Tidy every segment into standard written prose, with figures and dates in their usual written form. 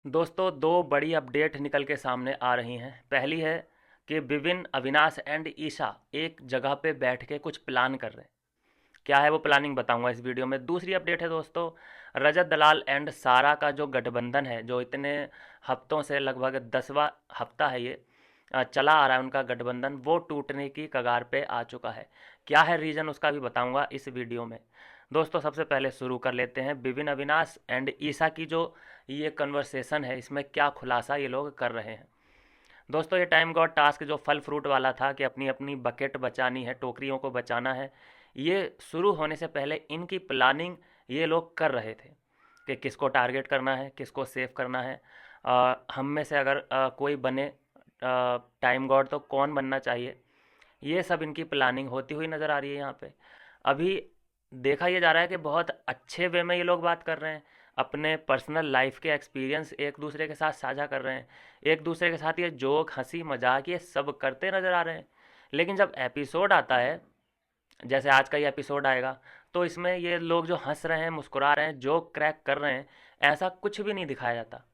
दोस्तों, दो बड़ी अपडेट निकल के सामने आ रही हैं। पहली है कि विविन, अविनाश एंड ईशा एक जगह पे बैठ के कुछ प्लान कर रहे हैं। क्या है वो प्लानिंग बताऊंगा इस वीडियो में। दूसरी अपडेट है दोस्तों, रजत दलाल एंड सारा का जो गठबंधन है, जो इतने हफ्तों से, लगभग 10वां हफ्ता है ये चला आ रहा है उनका गठबंधन, वो टूटने की कगार पे आ चुका है। क्या है रीज़न उसका भी बताऊंगा इस वीडियो में। दोस्तों, सबसे पहले शुरू कर लेते हैं विपिन, अविनाश एंड ईसा की जो ये कन्वर्सेशन है, इसमें क्या खुलासा ये लोग कर रहे हैं। दोस्तों, ये टाइम गॉड टास्क जो फल फ्रूट वाला था कि अपनी अपनी बकेट बचानी है, टोकरियों को बचाना है, ये शुरू होने से पहले इनकी प्लानिंग ये लोग कर रहे थे कि किसको टारगेट करना है, किसको सेव करना है। हम में से अगर कोई बने टाइम गॉड तो कौन बनना चाहिए, ये सब इनकी प्लानिंग होती हुई नज़र आ रही है यहाँ पे। अभी देखा ये जा रहा है कि बहुत अच्छे वे में ये लोग बात कर रहे हैं, अपने पर्सनल लाइफ के एक्सपीरियंस एक दूसरे के साथ साझा कर रहे हैं, एक दूसरे के साथ ये जोक, हंसी मजाक ये सब करते नज़र आ रहे हैं। लेकिन जब एपिसोड आता है, जैसे आज का ये एपिसोड आएगा, तो इसमें ये लोग जो हंस रहे हैं, मुस्कुरा रहे हैं, जोक क्रैक कर रहे हैं, ऐसा कुछ भी नहीं दिखाया जाता।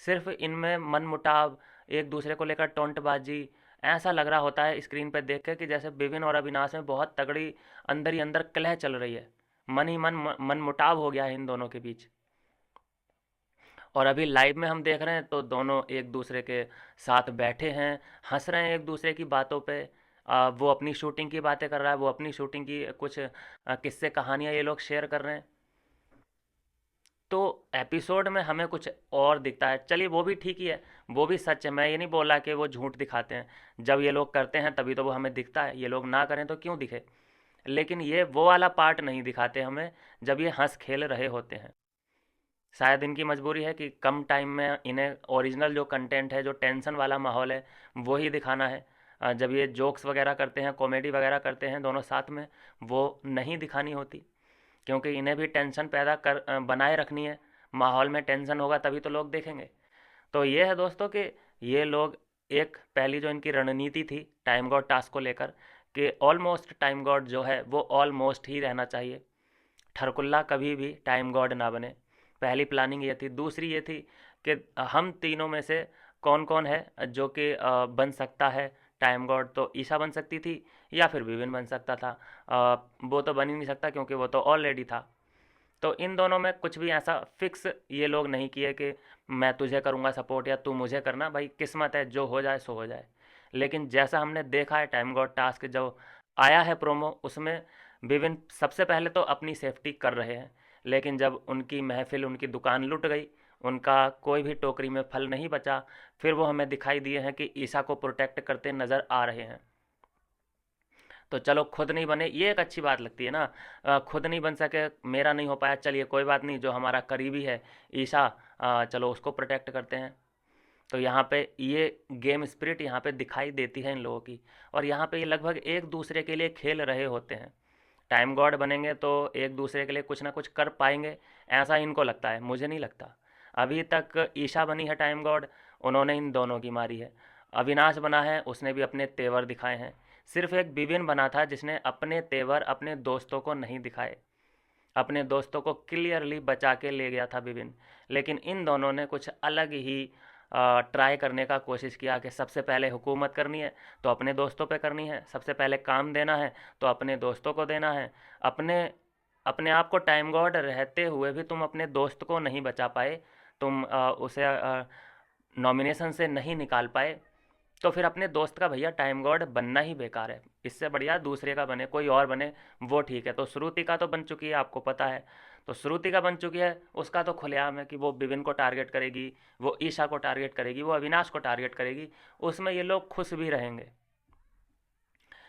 सिर्फ इनमें मनमुटाव, एक दूसरे को लेकर टोंटबाजी, ऐसा लग रहा होता है स्क्रीन पर देख के कि जैसे विपिन और अविनाश में बहुत तगड़ी अंदर ही अंदर कलह चल रही है। मन ही मन मुटाव हो गया है इन दोनों के बीच। और अभी लाइव में हम देख रहे हैं तो दोनों एक दूसरे के साथ बैठे हैं, हंस रहे हैं एक दूसरे की बातों पे। वो अपनी शूटिंग की बातें कर रहा है, वो अपनी शूटिंग की कुछ किस्से कहानियाँ ये लोग शेयर कर रहे हैं। तो एपिसोड में हमें कुछ और दिखता है, चलिए वो भी ठीक ही है, वो भी सच है। मैं ये नहीं बोला कि वो झूठ दिखाते हैं, जब ये लोग करते हैं तभी तो वो हमें दिखता है, ये लोग ना करें तो क्यों दिखे। लेकिन ये वो वाला पार्ट नहीं दिखाते हमें जब ये हंस खेल रहे होते हैं। शायद इनकी मजबूरी है कि कम टाइम में इन्हें ओरिजिनल जो कंटेंट है, जो टेंशन वाला माहौल है, वो ही दिखाना है। जब ये जोक्स वगैरह करते हैं, कॉमेडी वगैरह करते हैं दोनों साथ में, वो नहीं दिखानी होती, क्योंकि इन्हें भी टेंशन पैदा कर बनाए रखनी है। माहौल में टेंशन होगा तभी तो लोग देखेंगे। तो ये है दोस्तों कि ये लोग, एक पहली जो इनकी रणनीति थी टाइम गॉड टास्क को लेकर, कि ऑलमोस्ट टाइम गॉड जो है वो ऑलमोस्ट ही रहना चाहिए, ठरकुल्ला कभी भी टाइम गॉड ना बने। पहली प्लानिंग ये थी। दूसरी ये थी कि हम तीनों में से कौन कौन है जो कि बन सकता है टाइम गॉड। तो ईशा बन सकती थी या फिर विविन बन सकता था। वो तो बन ही नहीं सकता क्योंकि वो तो ऑलरेडी था। तो इन दोनों में कुछ भी ऐसा फिक्स ये लोग नहीं किए कि मैं तुझे करूँगा सपोर्ट या तू मुझे करना, भाई किस्मत है, जो हो जाए सो हो जाए। लेकिन जैसा हमने देखा है टाइम गॉड टास्क जो आया है प्रोमो, उसमें विभिन्न सबसे पहले तो अपनी सेफ्टी कर रहे हैं, लेकिन जब उनकी महफिल, उनकी दुकान लुट गई, उनका कोई भी टोकरी में फल नहीं बचा, फिर वो हमें दिखाई दिए हैं कि ईसा को प्रोटेक्ट करते नज़र आ रहे हैं। तो चलो खुद नहीं बने, ये एक अच्छी बात लगती है ना। खुद नहीं बन सके, मेरा नहीं हो पाया, चलिए कोई बात नहीं, जो हमारा करीबी है ईशा, चलो उसको प्रोटेक्ट करते हैं। तो यहाँ पे ये गेम स्पिरिट यहाँ पे दिखाई देती है इन लोगों की। और यहाँ पे ये लगभग एक दूसरे के लिए खेल रहे होते हैं। टाइम गॉड बनेंगे तो एक दूसरे के लिए कुछ ना कुछ कर पाएंगे, ऐसा इनको लगता है, मुझे नहीं लगता। अभी तक ईशा बनी है टाइम गॉड, उन्होंने इन दोनों की मारी है। अविनाश बना है, उसने भी अपने तेवर दिखाए हैं। सिर्फ एक विविन बना था जिसने अपने तेवर अपने दोस्तों को नहीं दिखाए, अपने दोस्तों को क्लियरली बचा के ले गया था विपिन। लेकिन इन दोनों ने कुछ अलग ही ट्राई करने का कोशिश किया कि सबसे पहले हुकूमत करनी है तो अपने दोस्तों पे करनी है, सबसे पहले काम देना है तो अपने दोस्तों को देना है। अपने अपने आप को टाइम गॉड रहते हुए भी तुम अपने दोस्त को नहीं बचा पाए, तुम उसे नॉमिनेशन से नहीं निकाल पाए, तो फिर अपने दोस्त का भैया टाइम गॉड बनना ही बेकार है। इससे बढ़िया दूसरे का बने, कोई और बने, वो ठीक है। तो श्रुति का तो बन चुकी है, आपको पता है। तो श्रुति का बन चुकी है, उसका तो खुलेआम है कि वो विविन को टारगेट करेगी, वो ईशा को टारगेट करेगी, वो अविनाश को टारगेट करेगी। उसमें ये लोग खुश भी रहेंगे,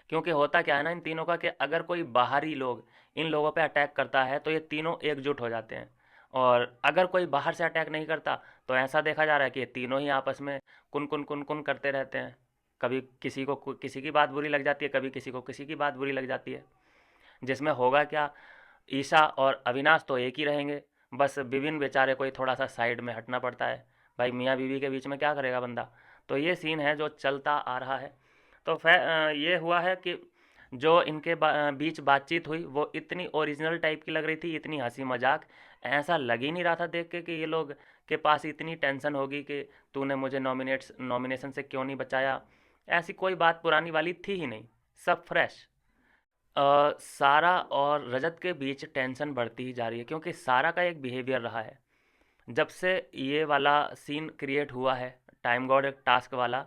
क्योंकि होता क्या है ना इन तीनों का, कि अगर कोई बाहरी लोग इन लोगों पे अटैक करता है तो ये तीनों एकजुट हो जाते हैं। और अगर कोई बाहर से अटैक नहीं करता तो ऐसा देखा जा रहा है कि ये तीनों ही आपस में कुन कुन कुन कुन करते रहते हैं। कभी किसी को किसी की बात बुरी लग जाती है, कभी किसी को किसी की बात बुरी लग जाती है। जिसमें होगा क्या, ईशा और अविनाश तो एक ही रहेंगे, बस विभिन्न बेचारे को ही थोड़ा सा साइड में हटना पड़ता है। भाई मियाँ बीवी के बीच में क्या करेगा बंदा। तो ये सीन है जो चलता आ रहा है। तो ये हुआ है कि जो इनके बीच बातचीत हुई वो इतनी ओरिजिनल टाइप की लग रही थी, इतनी हंसी मजाक, ऐसा लग ही नहीं रहा था देख के कि ये लोग के पास इतनी टेंशन होगी कि तूने मुझे नॉमिनेशन से क्यों नहीं बचाया। ऐसी कोई बात पुरानी वाली थी ही नहीं, सब फ्रेश। सारा और रजत के बीच टेंशन बढ़ती ही जा रही है, क्योंकि सारा का एक बिहेवियर रहा है जब से ये वाला सीन क्रिएट हुआ है, टाइम गॉड एक टास्क वाला,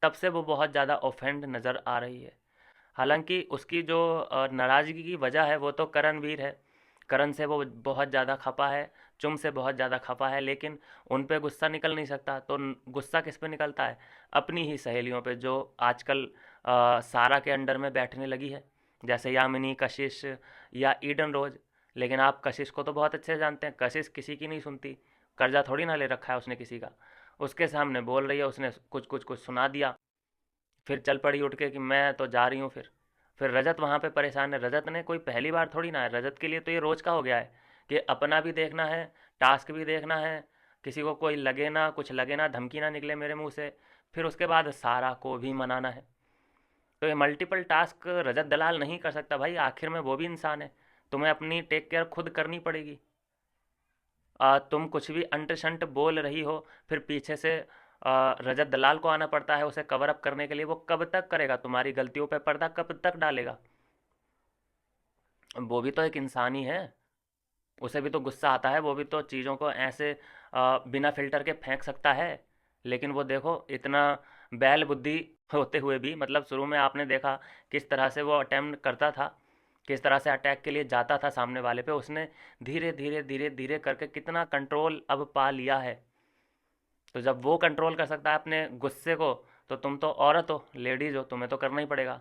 तब से वो बहुत ज़्यादा ऑफेंड नज़र आ रही है। हालांकि उसकी जो नाराज़गी की वजह है वो तो करणवीर है। करण से वो बहुत ज़्यादा खफा है, चुम से बहुत ज़्यादा खफा है, लेकिन उन पे गुस्सा निकल नहीं सकता। तो गुस्सा किस पे निकलता है? अपनी ही सहेलियों पे, जो आजकल सारा के अंडर में बैठने लगी है, जैसे यामिनी, कशिश या ईडन रोज। लेकिन आप कशिश को तो बहुत अच्छे से जानते हैं, कशिश किसी की नहीं सुनती। कर्जा थोड़ी ना ले रखा है उसने किसी का। उसके सामने बोल रही है, उसने कुछ कुछ कुछ सुना दिया, फिर चल पड़ी उठ के कि मैं तो जा रही हूँ। फिर रजत वहाँ पे परेशान है। रजत ने कोई पहली बार थोड़ी ना है, रजत के लिए तो ये रोज का हो गया है कि अपना भी देखना है, टास्क भी देखना है, किसी को कोई लगे ना, कुछ लगे ना, धमकी ना निकले मेरे मुंह से, फिर उसके बाद सारा को भी मनाना है। तो ये मल्टीपल टास्क रजत दलाल नहीं कर सकता भाई, आखिर में वो भी इंसान है। तुम्हें अपनी टेक केयर खुद करनी पड़ेगी। तुम कुछ भी अंट शंट बोल रही हो, फिर पीछे से रजत दलाल को आना पड़ता है उसे कवर अप करने के लिए। वो कब तक करेगा? तुम्हारी गलतियों पे पर्दा कब तक डालेगा? वो भी तो एक इंसान ही है, उसे भी तो गुस्सा आता है, वो भी तो चीज़ों को ऐसे बिना फिल्टर के फेंक सकता है। लेकिन वो देखो, इतना बैल बुद्धि होते हुए भी, मतलब शुरू में आपने देखा किस तरह से वो अटेम्प्ट करता था, किस तरह से अटैक के लिए जाता था सामने वाले पे, उसने धीरे धीरे धीरे धीरे करके कितना कंट्रोल अब पा लिया है। तो जब वो कंट्रोल कर सकता है अपने गुस्से को, तो तुम तो औरत हो, लेडीज हो, तुम्हें तो करना ही पड़ेगा।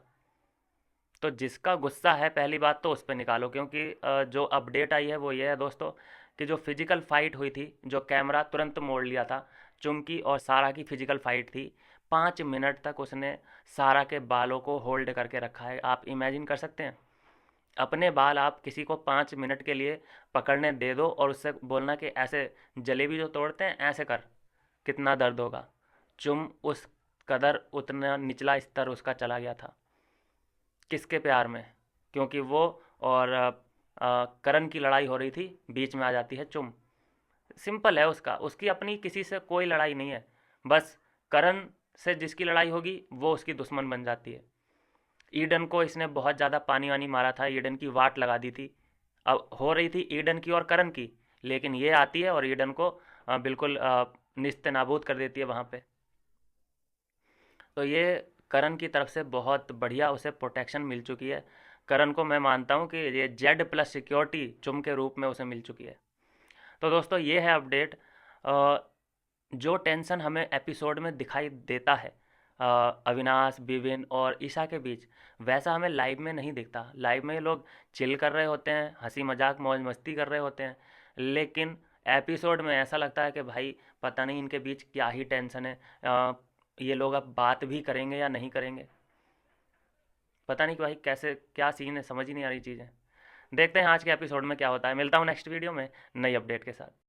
तो जिसका गुस्सा है, पहली बात तो उस पर निकालो, क्योंकि जो अपडेट आई है वो ये है दोस्तों, कि जो फिजिकल फाइट हुई थी, जो कैमरा तुरंत मोड़ लिया था, चुमकी और सारा की फिजिकल फाइट थी। 5 मिनट तक उसने सारा के बालों को होल्ड करके रखा है। आप इमेजिन कर सकते हैं? अपने बाल आप किसी को 5 मिनट के लिए पकड़ने दे दो और उससे बोलना कि ऐसे जलेबी जो तोड़ते हैं ऐसे कर, कितना दर्द होगा। चुम उस कदर उतना निचला स्तर उसका चला गया था। किसके प्यार में? क्योंकि वो और करण की लड़ाई हो रही थी, बीच में आ जाती है चुम। सिंपल है उसका, उसकी अपनी किसी से कोई लड़ाई नहीं है। बस करण से जिसकी लड़ाई होगी वो उसकी दुश्मन बन जाती है। ईडन को इसने बहुत ज़्यादा पानी वानी मारा था, ईडन की वाट लगा दी थी। अब हो रही थी ईडन की और करण की, लेकिन ये आती है और ईडन को बिल्कुल निस्ते नाबूद कर देती है वहाँ पे। तो ये करण की तरफ से बहुत बढ़िया उसे प्रोटेक्शन मिल चुकी है। करण को मैं मानता हूँ कि ये जेड प्लस सिक्योरिटी चुम के रूप में उसे मिल चुकी है। तो दोस्तों ये है अपडेट। जो टेंशन हमें एपिसोड में दिखाई देता है अविनाश, बिविन और ईशा के बीच, वैसा हमें लाइव में नहीं दिखता। लाइव में ये लोग चिल कर रहे होते हैं, हंसी मजाक मौज मस्ती कर रहे होते हैं, लेकिन एपिसोड में ऐसा लगता है कि भाई पता नहीं इनके बीच क्या ही टेंशन है। ये लोग अब बात भी करेंगे या नहीं करेंगे, पता नहीं कि भाई कैसे क्या सीन है, समझ ही नहीं आ रही चीज़ें। देखते हैं आज के एपिसोड में क्या होता है। मिलता हूँ नेक्स्ट वीडियो में नई अपडेट के साथ।